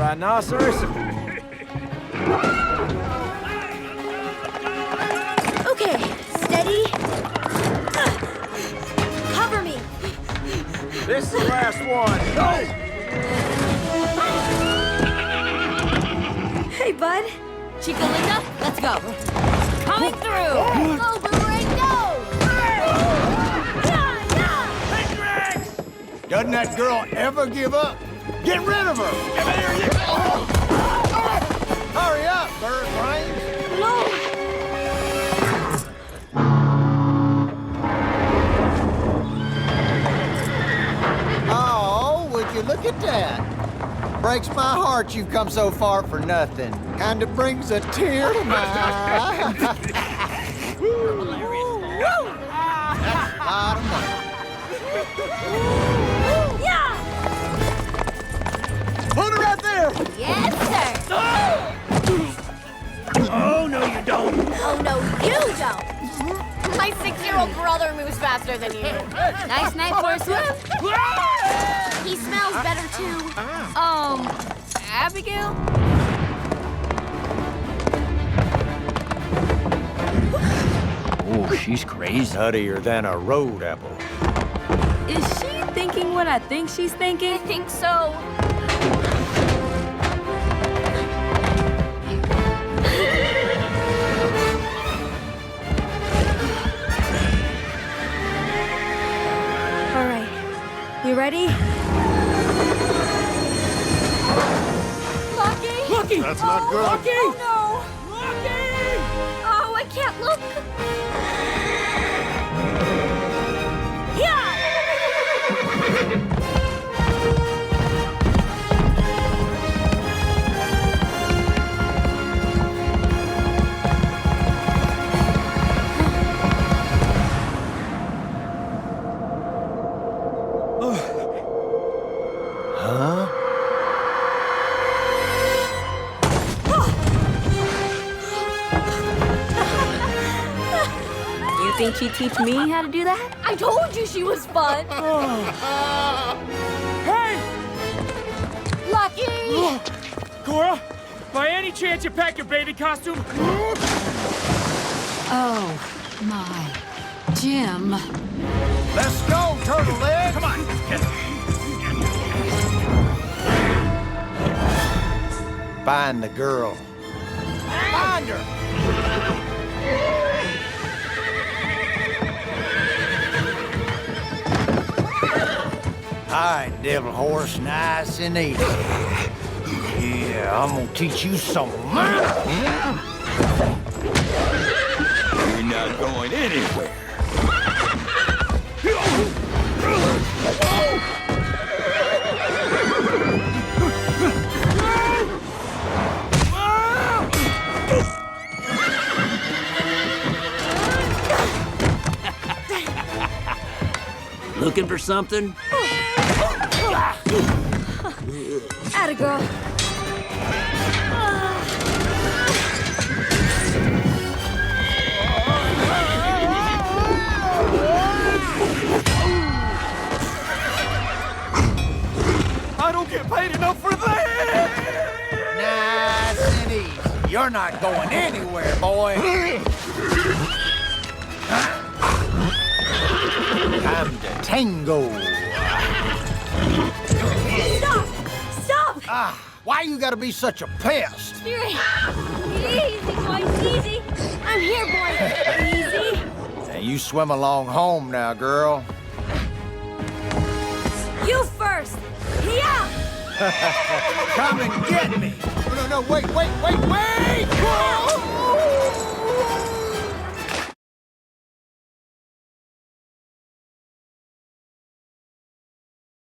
rhinoceros. Okay, steady. Cover me. This is the last one. Hey, bud. Chica Linda, let's go. Coming through. Go, Boomerang, go! Doesn't that girl ever give up? Get rid of her! Hurry up, bird brains! No! Oh, would you look at that? Breaks my heart you've come so far for nothing. Kinda brings a tear to my eye. That's a lot of money. Yeah! Put her right there! Yes, sir! Oh, no, you don't. Oh, no, you don't! My 6-year-old brother moves faster than you. Nice night for a swim. He smells better, too. Abigail? Oh, she's crazy. Nuttier than a road apple. Is she thinking what I think she's thinking? I think so. All right. You ready? Lucky! Lucky! That's not good. Lucky! Oh, no! Lucky! Oh, I can't look. Yeah! Huh? You think she'd teach me how to do that? I told you she was fun. Hey! Lucky! Cora, by any chance you packed your baby costume? Oh, my. Jim. Let's go, turtle leg! Come on, get Find the girl. Find her! All right, devil horse, nice and easy. Yeah, I'm gonna teach you something. You're not going anywhere. Looking for something? Atta girl. I don't get paid enough for that! Nice and easy. You're not going anywhere, boy. Time to tango. Stop! Stop! Ah, why you gotta be such a pest? Fury! Easy, boys, easy! I'm here, boys! Easy! Now you swim along home now, girl. You first! Yeah! Come and get me! No, wait!